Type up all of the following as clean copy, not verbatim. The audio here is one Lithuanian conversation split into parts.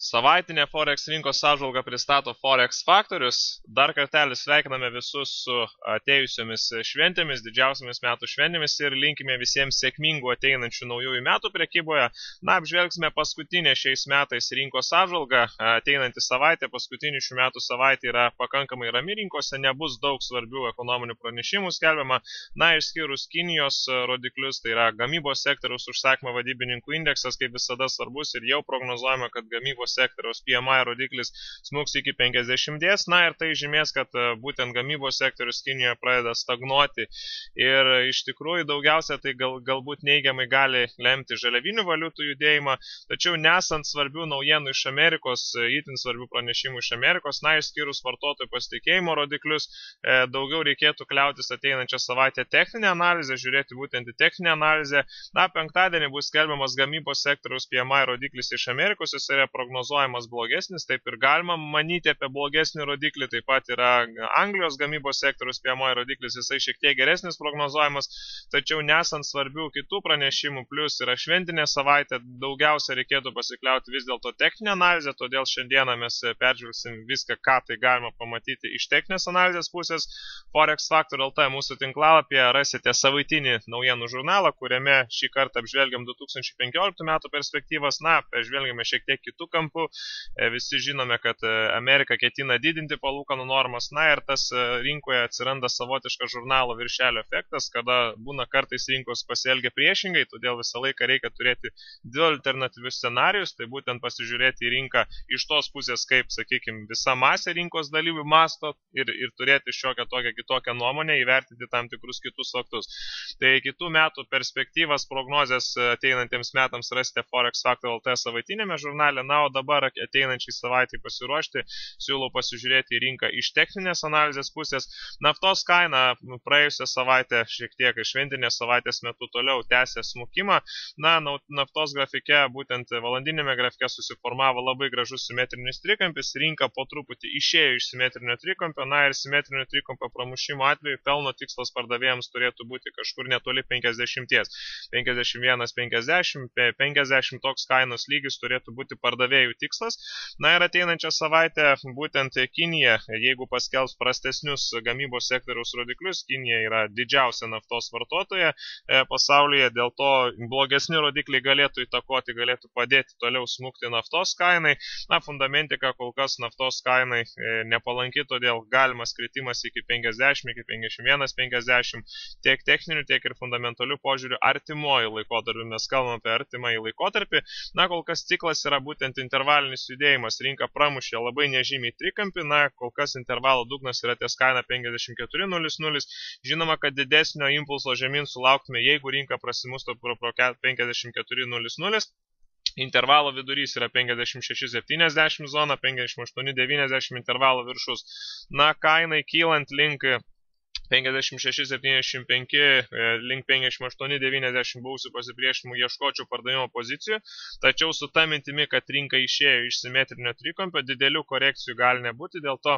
Savaitinė Forex rinkos apžvalgą pristato Forex Faktorius. Dar kartelį sveikiname visus su atėjusiomis šventėmis, didžiausiamis metų šventėmis ir linkime visiems sėkmingų ateinančių naujųjų metų prekyboje. Apžvelgsime paskutinę šiais metais rinkos apžvalgą. Ateinantį savaitę, paskutinį šių metų savaitę yra pakankamai rami rinkose, nebus daug svarbių ekonominių pranešimų skelbiama. Išskyrus Kinijos rodiklius, tai yra gamybos sektoriaus užsakymo vadybininkų indeksas, kaip visada svarbus ir jau prognozuojama, kad gamybos sektoriaus PMI rodiklis smuks iki 50. Ir tai žymės, kad būtent gamybos sektorius Kinijoje pradeda stagnuoti. Ir iš tikrųjų daugiausia tai galbūt neigiamai gali lemti žaliavinių valiutų judėjimą, tačiau nesant svarbių naujienų iš Amerikos, itin svarbių pranešimų iš Amerikos, išskyrus vartotojų pasitikėjimo rodiklius, daugiau reikėtų kliautis ateinančią savaitę techninę analizę, žiūrėti būtent į techninę analizę. Penktadienį bus skelbiamas gamybos sektoriaus PMI rodiklis iš Amerikos, jis yra prognozuojamas blogesnis, taip ir galima manyti apie blogesnį rodiklį, taip pat yra Anglijos gamybos sektoriaus PMI rodiklis, jisai šiek tiek geresnis prognozuojamas, tačiau nesant svarbių kitų pranešimų, plus yra šventinė savaitė, daugiausia reikėtų pasikliauti vis dėlto techninę analizę, todėl šiandieną mes peržvelgsim viską, ką tai galima pamatyti iš techninės analizės pusės. Forex Factor LT mūsų tinklalapyje rasite savaitinį naujienų žurnalą, kuriame šį kartą apžvelgiam 2015 metų perspektyvas, apžvelgiame šiek tiek kitų kampų. Visi žinome, kad Amerika ketina didinti palūkanų normas, ir tas rinkoje atsiranda savotiškas žurnalo viršelio efektas, kada būna kartais rinkos pasielgia priešingai, todėl visą laiką reikia turėti du alternatyvius scenarius, tai būtent pasižiūrėti į rinką iš tos pusės, kaip, sakykime, visa masė rinkos dalyvių masto ir turėti šiokią tokią kitokią nuomonę, įvertinti tam tikrus kitus faktus. Tai kitų metų perspektyvas, prognozės ateinantiems metams rasite Forex Factor LT savaitinėme žurnale. O dabar ateinančiai savaitį pasiruošti, siūlau pasižiūrėti į rinką iš techninės analizės pusės. Naftos kaina praėjusią savaitę, šiek tiek šventinės savaitės metu toliau tęsė smukimą. Naftos grafike, būtent valandinėme grafike susiformavo labai gražus simetrinis trikampis, rinka po truputį išėjo iš simetrinio trikampio, ir simetrinio trikampio pramušimo atveju pelno tikslas pardavėjams turėtų būti kažkur netoli 50. 51, 50, 50 toks kainos lygis turėtų būti pardavėjų tikslas. Ir ateinančią savaitę būtent Kinija, jeigu paskelbs prastesnius gamybos sektoriaus rodiklius, Kinija yra didžiausia naftos vartotoja pasaulyje, dėl to blogesni rodikliai galėtų įtakoti, galėtų padėti toliau smukti naftos kainai. Fundamentika kol kas naftos kainai nepalanki, todėl galimas kritimas iki 50, iki 51, 50, tiek techninių, tiek ir fundamentalių požiūrių artimuoju laikotarpiu. Mes kalbame apie artimąjį laikotarpį. Kol kas ciklas yra būtent intervalinis judėjimas, rinka pramušė labai nežymiai trikampį, kol kas intervalo dugnas yra ties kaina 54.00, žinoma, kad didesnio impulso žemyn sulauktume, jeigu rinka prasimustų pro 54.00, intervalo vidurys yra 56.70 zona, 58.90 intervalo viršus. Kainai kylant link 56.75 link 58.90 buvusių pasipriešinimų ieškočiau pardavimo pozicijų, tačiau su ta mintimi, kad rinka išėjo iš simetrinio trikampio, didelių korekcijų gali nebūti, dėl to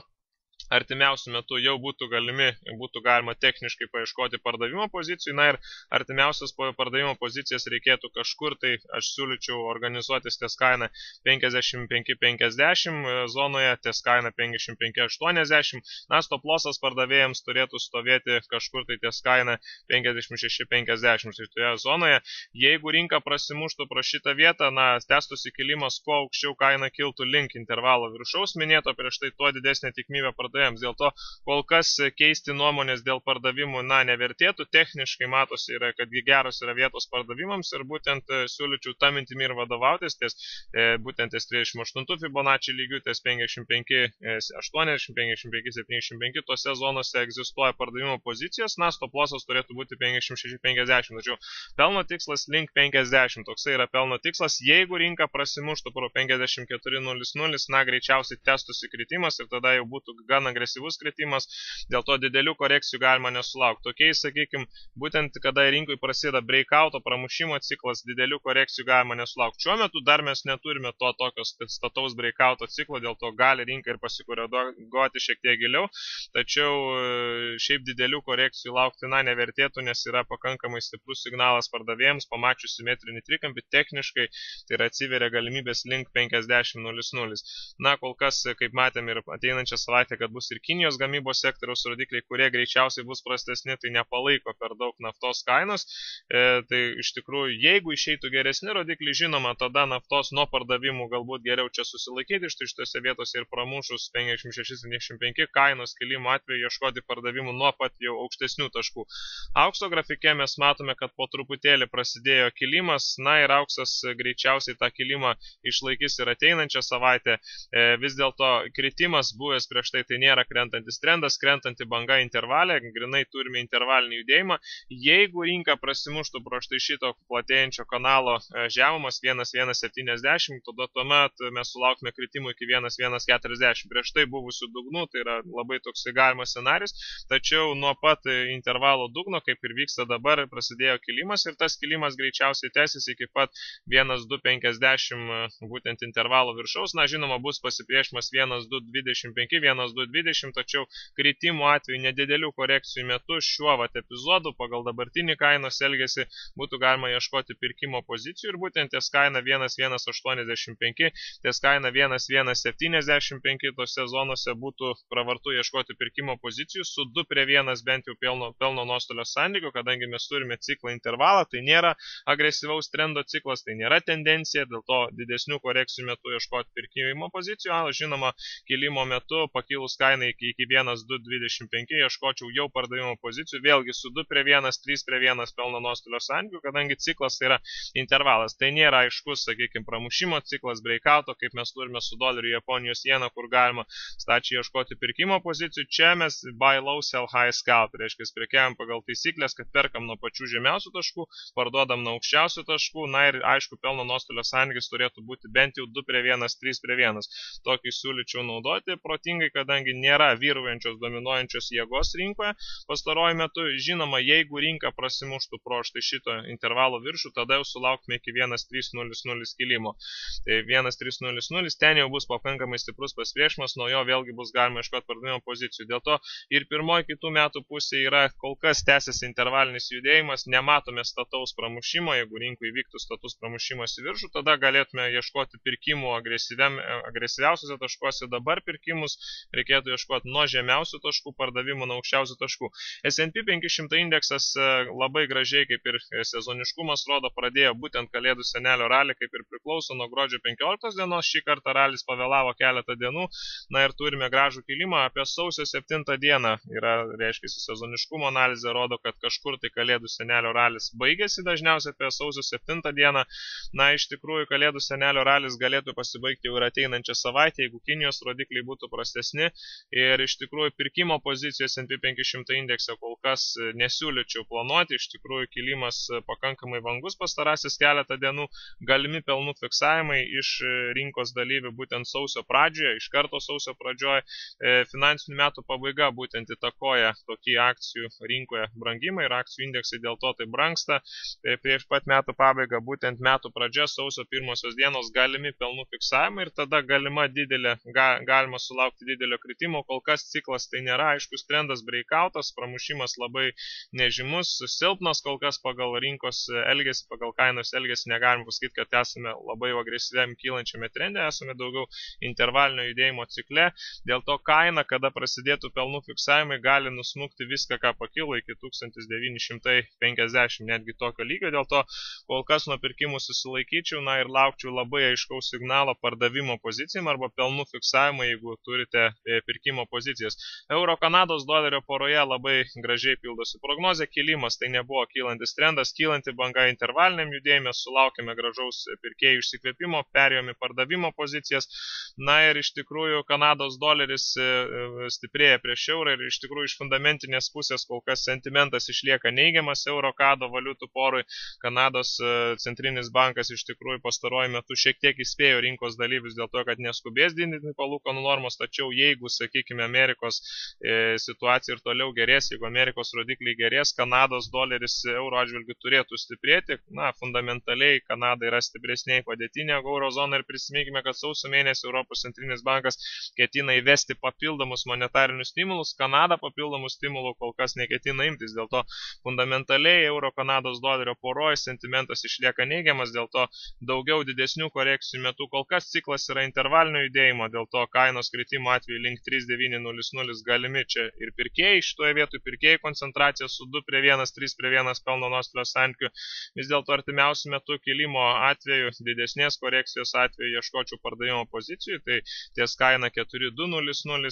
artimiausių metų jau būtų galima techniškai paieškoti pardavimo pozicijų, ir artimiausias pardavimo pozicijas reikėtų kažkur, tai aš siūlyčiau organizuotis ties kaina 55.50 zonoje, ties kaina 55.80, stop lossas pardavėjams turėtų stovėti kažkur tai ties kaina 56.50 šitoje zonoje. Jeigu rinka prasimuštų pro šitą vietą, tęstųsi kilimas, kuo aukščiau kaina kiltų link intervalo viršaus minėto, prieš tai tuo didesnė tikimybė pardavėjams. Dėl to kol kas keisti nuomonės dėl pardavimų nevertėtų. Techniškai matosi, kad geros yra vietos pardavimams ir būtent siūlyčiau tą mintimį ir vadovautis, būtent ties 38 Fibonacci lygių, ties 55, 80, 55, 75, tose zonose egzistuoja pardavimo pozicijos, stop lossas turėtų būti 56-50, tačiau pelno tikslas link 50, toksai yra pelno tikslas. Jeigu rinka prasimuštų pro 54.00, greičiausiai tęstųsi kritimas ir tada jau būtų gana gan agresyvus kritimas, dėl to didelių korekcijų galima nesulaukti. Tokiais, sakykime, būtent kada rinkui prasideda breakouto pramušimo ciklas, didelių korekcijų galima nesulaukti. Šiuo metu dar mes neturime to tokios stataus breakouto ciklo, dėl to gali rinka ir pasikoreguoti šiek tiek giliau, tačiau šiaip didelių korekcijų laukti nevertėtų, nes yra pakankamai stiprus signalas pardavėjams, pamačius simetrinį trikampį, techniškai tai yra atsiveria galimybės link 50.00. Na, kol kas, kaip matėm ir ateinančią savaitę, kad bus ir Kinijos gamybos sektoriaus rodikliai, kurie greičiausiai bus prastesni, tai nepalaiko per daug naftos kainos. Tai iš tikrųjų, jeigu išeitų geresni rodikliai, žinoma, tada naftos nuo pardavimų galbūt geriau čia susilaikyti, šitose vietose ir pramušus 56-75 kainos kilimo atveju ieškoti pardavimų nuo pat jau aukštesnių taškų. Aukso grafike mes matome, kad po truputėlį prasidėjo kilimas, na ir auksas greičiausiai tą kilimą išlaikys ir ateinančią savaitę. Vis dėlto kritimas buvęs prieš tai nėra krentantis trendas, krentanti banga intervalė, grinai turime intervalinį judėjimą. Jeigu rinka prasimuštų pro štai šito platėjančio kanalo žemumas 1.170, tada tuomet mes sulaukime kritimų iki 1.140. Prieš tai buvusių dugnų, tai yra labai toks galimas scenarius, tačiau nuo pat intervalo dugno, kaip ir vyksta dabar, prasidėjo kilimas ir tas kilimas greičiausiai tęsis iki pat 1.250 būtent intervalo viršaus. Na, žinoma, bus pasipriešimas 1.225, 1.220, tačiau kritimų atveju nedidelių korekcijų metu šiuo epizodu pagal dabartinį kainos elgesį būtų galima ieškoti pirkimo pozicijų ir būtent ties kaina 1.185, ties kaina 1.175 tose zonose būtų pravartu ieškoti pirkimo pozicijų su 2:1 bent jau pelno nuostolio santykiu, kadangi mes turime ciklą intervalą, tai nėra agresyvaus trendo ciklas, tai nėra tendencija, dėl to didesnių korekcijų metu ieškoti pirkimo pozicijų, žinoma, kilimo metu pakilus kainai iki 1.225 ieškočiau jau pardavimo pozicijų, vėlgi su 2:1, 3:1 pelno nuostolio santykiu, kadangi ciklas tai yra intervalas. Tai nėra aiškus, sakykime, pramušimo ciklas, breakouto, kaip mes turime su doleriu Japonijos jena, kur galima stačiai ieškoti pirkimo pozicijų. Čia mes buy low, sell high scalp, reiškia, prekiavam pagal taisyklės, kad perkam nuo pačių žemiausių taškų, parduodam nuo aukščiausių taškų, na ir aišku, pelno nuostolio santykis turėtų būti bent jau 2:1, 3:1. Tokį siūlyčiau naudoti protingai, kadangi nėra vyraujančios dominuojančios jėgos rinkoje pastaruoju metu. Žinoma, jeigu rinka prasimuštų pro štai šito intervalo viršų, tada jau sulauktume iki 1.300 kilimo. Tai 1.300, ten jau bus pakankamai stiprus pasipriešimas, nuo jo vėlgi bus galima ieškoti pardavimo pozicijų. Dėl to ir pirmoji kitų metų pusė yra kol kas tęsiasi intervalinis judėjimas, nematome stataus pramušimo, jeigu rinkui vyktų status pramušimas į viršų, tada galėtume ieškoti pirkimų agresyviausiuose taškuose. Dabar pirkimus reikėtų ieškoti nuo žemiausių taškų, pardavimų nuo aukščiausių taškų. S&P 500 indeksas labai gražiai, kaip ir sezoniškumas rodo, pradėjo būtent Kalėdų senelio ralį, kaip ir priklauso nuo gruodžio 15 dienos. Šį kartą ralis pavėlavo keletą dienų, na ir turime gražų kilimą. Apie sausio 7 dieną yra, reiškia, sezoniškumo analizė rodo, kad kažkur tai Kalėdų senelio ralis baigėsi, dažniausiai apie sausio 7 dieną. Na, iš tikrųjų, Kalėdų senelio ralis galėtų pasibaigti jau ir ateinančią savaitę, jeigu Kinijos rodikliai būtų prastesni. Ir iš tikrųjų, pirkimo pozicijos S&P 500 indekse kol kas nesiūlyčiau planuoti. Iš tikrųjų, kilimas pakankamai vangus pastarasis keletą dienų, galimi pelnų fiksavimai iš rinkos dalyvių būtent sausio pradžioje, iš karto sausio pradžioje. Finansinių metų pabaiga būtent įtakoja tokį akcijų rinkoje brangimą ir akcijų indeksai dėl to tai brangsta. Prieš pat metų pabaigą, būtent metų pradžia, sausio 1 dienos galimi pelnų fiksavimai ir tada galima sulaukti didelio kritimo. Kol kas ciklas tai nėra aiškus trendas, breakoutas, pramušimas labai nežymus, silpnas, kol kas pagal rinkos elgesį, pagal kainos elgesį negalim pasakyti, kad esame labai agresyviam kylančiame trende, esame daugiau intervalinio judėjimo cikle. Dėl to kaina, kada prasidėtų pelnų fiksavimai, gali nusmukti viską, ką pakilo iki 1950, netgi tokio lygio. Dėl to kol kas nuo pirkimų susilaikyčiau, na ir laukčiau labai aiškaus signalo pardavimo pozicijam arba pelnų fiksavimą, jeigu turite pirkimo pozicijas. Euro Kanados dolerio poroje labai gražiai pildosi prognozė, kilimas tai nebuvo kylantis trendas, kylanti banga intervaliniam judėjime, sulaukėme gražaus pirkėjų išsikvėpimo, perėjome pardavimo pozicijas. Na ir iš tikrųjų Kanados doleris stiprėja prieš eurą ir iš tikrųjų iš fundamentinės pusės kol kas sentimentas išlieka neigiamas euro kado valiutų porui. Kanados centrinis bankas iš tikrųjų pastaruoju metu šiek tiek įspėjo rinkos dalyvius dėl to, kad neskubės didinti palūkanų normos, tačiau jeigu sakykime, Amerikos situacija ir toliau gerės, jeigu Amerikos rodikliai gerės, Kanados doleris euro atžvilgiu turėtų stiprėti. Na, fundamentaliai Kanada yra stipresnėje padėtinė negu euro zona ir prisiminkime, kad sausio mėnesį Europos centrinis bankas ketina įvesti papildomus monetarinius stimulus, Kanada papildomų stimulų kol kas neketina imtis, dėl to fundamentaliai euro Kanados dolerio poroje sentimentas išlieka neigiamas, dėl to daugiau didesnių korekcijų metu kol kas ciklas yra intervalinio judėjimo, dėl to kainos kritimo atveju link 3,900 galimi čia ir pirkėjai, šitoje vietoje pirkėjai koncentracija su 2:1, 3:1 pelno nuostolio santykiu, vis dėlto artimiausių metų kilimo atveju, didesnės korekcijos atveju ieškočiau pardavimo pozicijų, tai ties kaina 4,200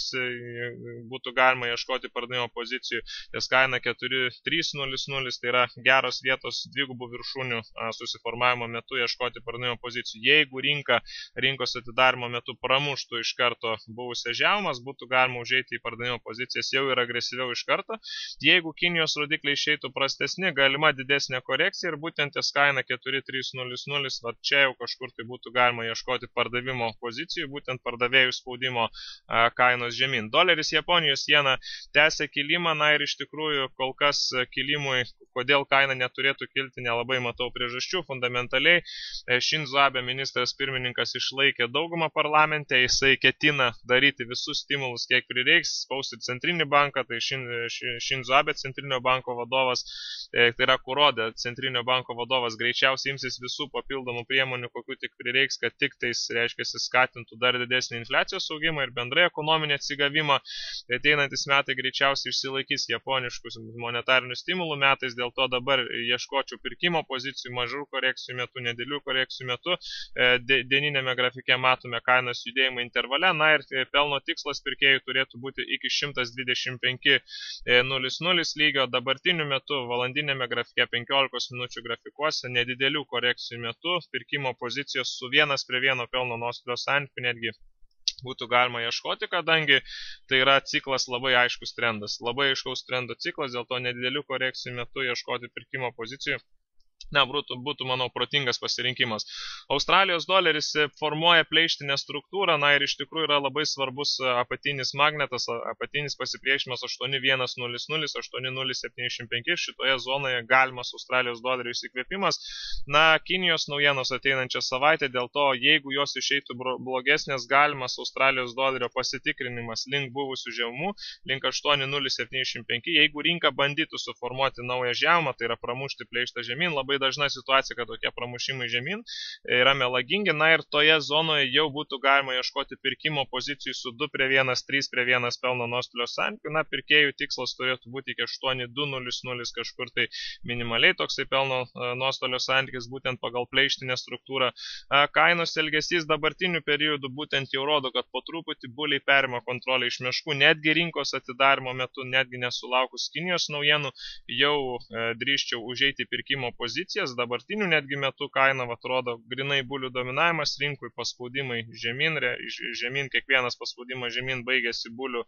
būtų galima ieškoti pardavimo pozicijų, ties kaina 4,300, tai yra geros vietos dvigubų viršūnių susiformavimo metu ieškoti pardavimo pozicijų. Jeigu rinkos atidarimo metu pramuštų iš karto buvusią žemumas, būtų galima užeiti į pardavimo pozicijas jau ir agresyviau iš karto. Jeigu Kinijos rodikliai išeitų prastesni, galima didesnė korekcija ir būtent ties kaina 4,300, va čia jau kažkur tai būtų galima ieškoti pardavimo pozicijų, būtent pardavėjų spaudimo kainos žemyn. Doleris Japonijos jena tęsia kilimą, na ir iš tikrųjų kol kas kilimui, kodėl kaina neturėtų kilti, nelabai matau priežasčių. Fundamentaliai Šinzo Abe ministras pirmininkas išlaikė daugumą parlamente, jisai ketina daryti visus stimulus, kiek prireiks, spausti centrinį banką, tai Šinzo Abe centrinio banko vadovas, tai yra Kurodė centrinio banko vadovas, greičiausiai imsis visų papildomų priemonių, kokių tik prireiks, kad tik tais, reiškia, skatintų dar didesnį infliacijos augimą ir bendrai ekonominį atsigavimą. Tai ateinantis metai greičiausiai išsilaikys japoniškus monetarinių stimulų metais, dėl to dabar ieškočiau pirkimo pozicijų mažų korekcijų metu, nedėlių korekcijų metu. Dieninėme grafike matome kainos judėjimą intervale, na ir pelno tikslas pirkėjų turėtų būti iki 125,00 lygio. Dabartiniu metu valandinėme grafike 15 minučių grafikuose nedidelių korekcijų metu pirkimo pozicijos su 1:1 pelno nuostolio santykiu netgi būtų galima ieškoti, kadangi tai yra ciklas labai aiškus trendas. Labai aiškaus trendo ciklas, dėl to nedidelių korekcijų metu ieškoti pirkimo pozicijų. Na, būtų, manau, protingas pasirinkimas. Australijos doleris formuoja pleištinę struktūrą, na ir iš tikrųjų yra labai svarbus apatinis magnetas, apatinis pasipriešimas 8.100, 8.075, šitoje zonoje galimas Australijos dolerio įsikvėpimas. Na, Kinijos naujienos ateinančią savaitę, dėl to, jeigu jos išeitų blogesnės, galimas Australijos dolerio pasitikrinimas link buvusių žemumų, link 8.075, jeigu rinka bandytų suformuoti naują žemumą, tai yra pramušti pleištą žemyn, labai dažna situacija, kad tokie pramušimai žemyn yra melagingi, na ir toje zonoje jau būtų galima ieškoti pirkimo pozicijų su 2:1, 3:1 pelno nuostolio santykiu. Na, pirkėjų tikslas turėtų būti iki 8.200 kažkur tai minimaliai toksai pelno nuostolio santykis, būtent pagal pleištinę struktūrą. Kainos elgesys dabartiniu periodu būtent jau rodo, kad po truputį buliai perima kontrolę iš meškų, netgi rinkos atidarimo metu, netgi nesulaukus Kinijos naujienų, jau drįsčiau užeiti pirkimo poziciją. Dabartinių netgi metų kaina atrodo grinai bulių dominavimas, rinkui paspaudimai žemyn, kiekvienas paspaudimas žemyn baigėsi bulių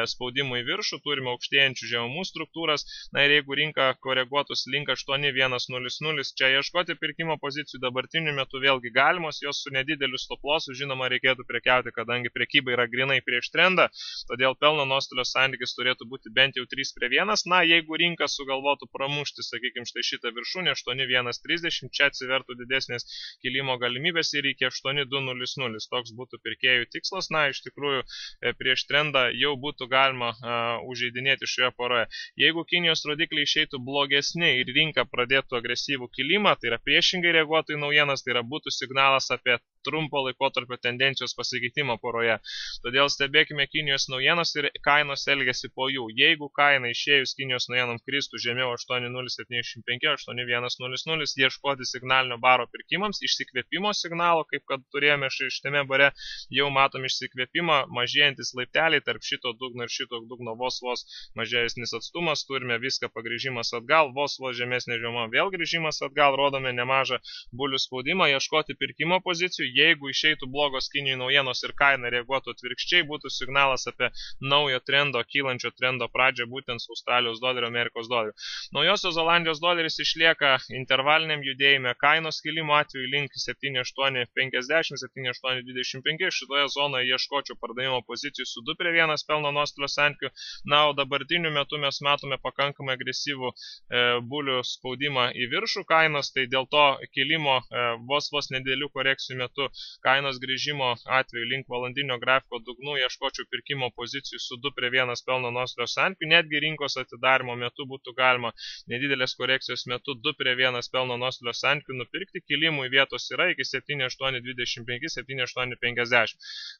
spaudimų į viršų, turime aukštėjančių žemumų struktūras, na ir jeigu rinka koreguotus link 8.100, čia ieškoti pirkimo pozicijų dabartinių metų vėlgi galimos, jos su nedideliu stoplosu, žinoma, reikėtų prekiauti, kadangi prekyba yra grinai prieš trendą, todėl pelno nuostolio santykis turėtų būti bent jau 3:1, na jeigu rinka sugalvotų pramušti, sakykime, štai šitą viršūnę 8.130, čia atsivertų didesnės kilimo galimybės ir iki 8.200. Toks būtų pirkėjų tikslas. Na, iš tikrųjų, prieš trendą jau būtų galima užeidinėti šioje poroje. Jeigu Kinijos rodikliai išeitų blogesni ir rinka pradėtų agresyvų kilimą, tai yra priešingai reaguotų į naujienas, tai yra būtų signalas apie trumpo laikotarpio tendencijos pasikeitimą poroje. Todėl stebėkime Kinijos naujienas ir kainos elgesi po jų. Jeigu kaina išėjus Kinijos naujienom kristų žemiau 8.075, 8.100, ieškoti signalinio baro pirkimams, išsikvėpimo signalo, kaip kad turėjome šitame bare, jau matom išsikvėpimą, mažėjantis laipteliai tarp šito dugno ir šito dugno vos mažesnis atstumas, turime viską pagrįžimas atgal, vos žemesnė žema, vėl grįžimas atgal, rodome nemažą bulių spaudimą, ieškoti pirkimo pozicijų. Jeigu išeitų blogos Kinijų naujienos ir kaina reaguotų atvirkščiai, būtų signalas apie naujo trendo, kylančio trendo pradžią, būtent su Australijos doleriu, Amerikos doleriu. Naujosios Zelandijos doleris išlieka intervaliniam judėjime, kainos kilimo atveju link 7,850, 7,825, šitoje zonoje ieškočiau pardavimo pozicijų su 2:1 pelno nuostolio santykiu. Na, o dabartiniu metu mes matome pakankamai agresyvų bulių spaudimą į viršų kainos, tai dėl to kilimo vos nedėlių korekcijų metu kainos grįžimo atveju link valandinio grafiko dugnų ieškočiau pirkimo pozicijų su 2:1 pelno nuostolio santykiu. Netgi rinkos atidarymo metu būtų galima nedidelės korekcijos metu 2:1 pelno nuostolio santykių nupirkti. Kilimų vietos yra iki 7,825, 7,850.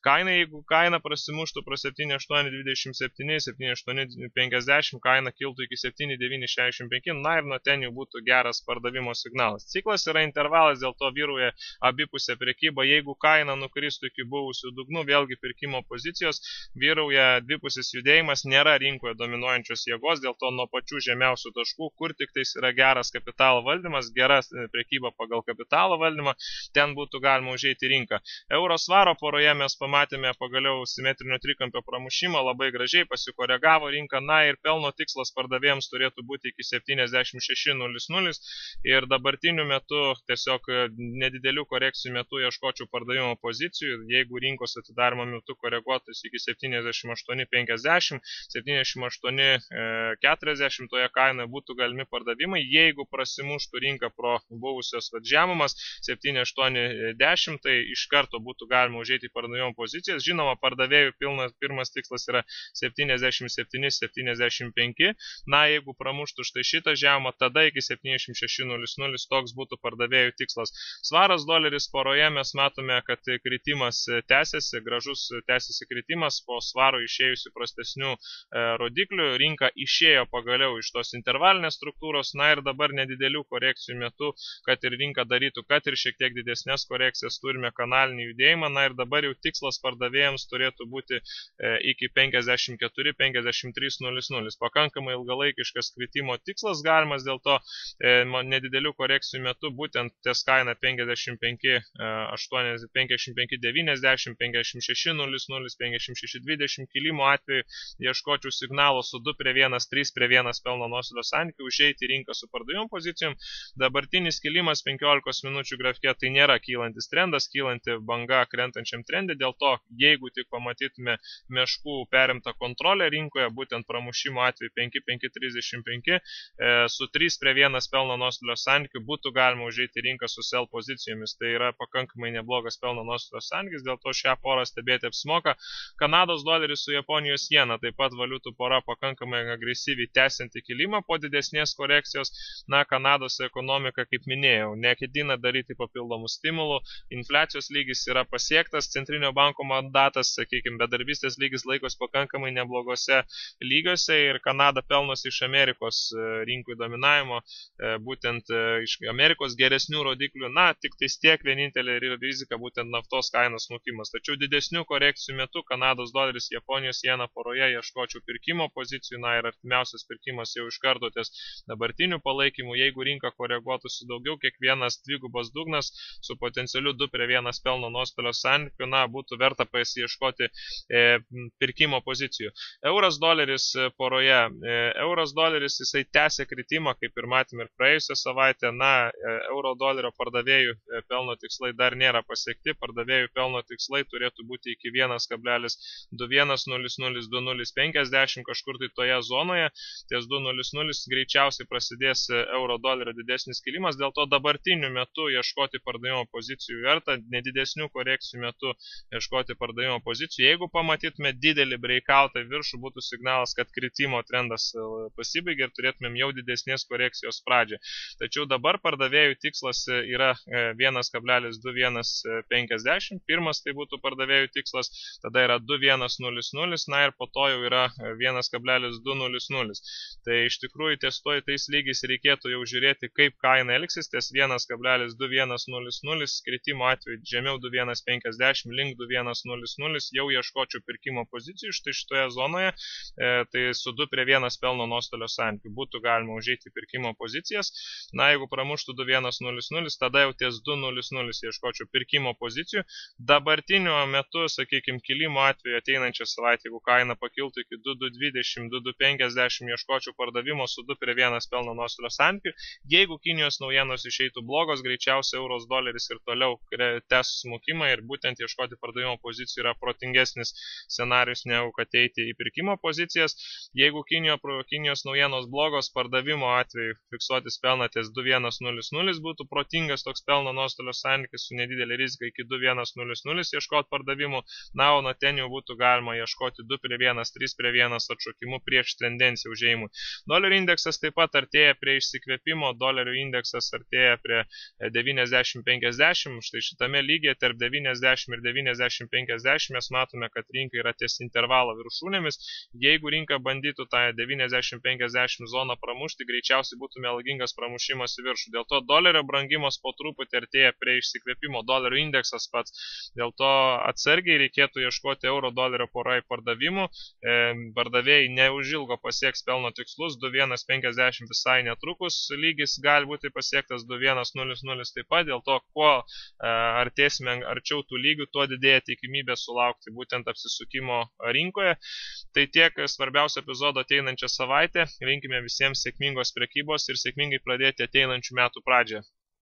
Kaina, jeigu kaina prasimuštų pro 7,827, 7,850, kaina kiltų iki 7,965, na ir nuo ten jau būtų geras pardavimo signalas. Ciklas yra intervalas, dėl to vyrauja abipusė prekyba. Jeigu kaina nukristų iki buvusių dugnų, vėlgi pirkimo pozicijos, vyrauja dvipusis judėjimas, nėra rinkoje dominuojančios jėgos, dėl to nuo pačių žemiausių taškų, kur tik tais yra geras kapitalo valdymas, gera prekyba pagal kapitalo valdymą, ten būtų galima užeiti rinką. Euro svaro poroje mes pamatėme pagaliau simetrinio trikampio pramušimą, labai gražiai pasikoregavo rinką, na ir pelno tikslas pardavėjams turėtų būti iki 76,00 ir dabartiniu metu tiesiog nedidelių korekcijų metu ieškočiau pardavimo pozicijų, jeigu rinkos atidarimo metu koreguotis iki 78,50, 78,40 toje kainoje būtų galimi pardavimai, jeigu prasimuštų rinką pro buvusios žemumas 7,810, tai iš karto būtų galima užeiti į pardavimo pozicijas. Žinoma, pardavėjų pirmas tikslas yra 77,75. Na, jeigu pramuštų štai šitą žemą, tada iki 76,00 toks būtų pardavėjų tikslas. Svaras doleris poroje mes matome, kad kritimas tęsiasi, gražus tęsiasi kritimas po svaro išėjusių prastesnių rodiklių. Rinka išėjo pagaliau iš tos intervalinės struktūros, na ir dabar nedidelių korekcijų metu, kad ir rinka darytų, kad ir šiek tiek didesnės korekcijas, turime kanalinį judėjimą, na ir dabar jau tikslas pardavėjams turėtų būti iki 54-53,00. Pakankamai ilgalaikiškas kritimo tikslas galimas, dėl to nedidelių korekcijų metu būtent ties kaina 55,90, 56,00, 56,20 kilimo atveju ieškočiau signalo su 2:1, 3:1 pelno nuostolio santykiu, užeiti į rinką su pardavimo pozicijom. Dabartinis kilimas 15 minučių grafike tai nėra kylantis trendas, kylanti banga krentančiam trendė, dėl to jeigu tik pamatytume meškų perimtą kontrolę rinkoje, būtent pramušimo atveju 5,535 su 3:1 pelno nuostolio santykiu būtų galima užeiti į rinką su sell pozicijomis. Tai yra pakankamai neblogas pelno nuostolio santykis, dėl to šią porą stebėti apsimoka. Kanados doleris su Japonijos jena, taip pat valiutų pora pakankamai agresyviai tęsianti kilimą po didesnės korekcijos. Na, Kanados ekonomika, kaip minėjau, neketina daryti papildomų stimulų, infliacijos lygis yra pasiektas, centrinio banko mandatas, sakykime, bedarbystės lygis laikos pakankamai neblogose lygiuose ir Kanada pelnosi iš Amerikos rinkų dominavimo, būtent iš Amerikos geresnių rodiklių. Na, tik tais tiek vienintelė rizika būtent naftos kainos smukimas. Tačiau didesnių korekcijų metu Kanados doleris Japonijos jena poroje ieškočiau pirkimo pozicijų, na ir artimiausias pirkimas jau iš karto ties dabartinių palaikymų. Jeigu rinka koreguotųsi daugiau, kiekvienas dvigubas dugnas su potencialiu 2:1 pelno nuostolio santykiu, na, būtų verta pasiieškoti pirkimo pozicijų. Euras doleris poroje. Euras doleris jisai tęsia kritimą, kaip ir matėme ir praėjusią savaitę. Na, euro dolerio pardavėjų pelno tikslai dar nėra pasiekti. Pardavėjų pelno tikslai turėtų būti iki 1,21002050 kažkur tai toje zonoje. Ties 2,00 greičiausiai prasidės euro dolerio didesnis kilimas. Dėl to dabartiniu metu ieškoti pardavimo pozicijų verta, nedidesnių korekcijų metu ieškoti pardavimo pozicijų. Jeigu pamatytume didelį breakoutą viršų, būtų signalas, kad kritimo trendas pasibaigė ir turėtumėm jau didesnės korekcijos pradžią. Tačiau dabar pardavėjų tikslas yra 1,2150. Pirmas tai būtų pardavėjų tikslas, tada yra 2,100, na ir po to jau yra 1,200. Tai iš tikrųjų ties tais lygis reikėtų jau žiūrėti, kaip kaina elgsis, ties 1,2100 kritimo atveju žemiau 2,150 link 2,100 jau ieškočiau pirkimo pozicijų štai šitoje zonoje, tai su 2:1 pelno nuostolio santykiu būtų galima užeiti pirkimo pozicijas. Na, jeigu pramuštų 2,100, tada jau ties 2,00 ieškočiau pirkimo pozicijų. Dabartiniu metu, sakykime, kilimo atveju ateinančią savaitę, jeigu kaina pakiltų iki 2,220, 2,250, ieškočiau pardavimo su 2:1 pelno nuostolio santykiu. Jeigu Kinijos naujienos išeitų blogos, greičiausiai euros doleris ir toliau tęs smukimą ir būtent ieškoti pardavimo pozicijų yra protingesnis scenarius negu kad eiti į pirkimo pozicijas. Jeigu Kinijos naujienos blogos, pardavimo atveju fiksuotis pelną ties 2.100 būtų protingas toks pelno nuostolio santykis su nedidelė rizika iki 2.100 ieškoti pardavimų, na, o nuo ten jau būtų galima ieškoti 2:1, 3:1 atšokimų prieš tendenciją užėjimui. Dolerio indeksas taip pat artėja prie išsikvėpimo, dolerio indeksas artėja prie 90-50, štai šitame lygyje tarp 90 ir 90-50 mes matome, kad rinka yra ties intervalo viršūnėmis. Jeigu rinka bandytų tą 90-50 zoną pramušti, greičiausiai būtų melagingas pramušimas į viršų. Dėl to dolerio brangimas po truputį artėja prie išsikvėpimo, dolerio indeksas pats. Dėl to atsargiai reikėtų ieškoti euro dolerio porai pardavimų. Pardavėjai neužilgo pasieks pelno tikslus, 2.150 visai netrukus lygis gali būti pasiektas 2.100 taip pat. Dėl to, kuo artėsime arčiau tų lygių, tuo didėja tikimybė sulaukti būtent apsisukimo rinkoje. Tai tiek svarbiausio epizodo ateinančią savaitę. Linkime visiems sėkmingos prekybos ir sėkmingai pradėti ateinančių metų pradžią.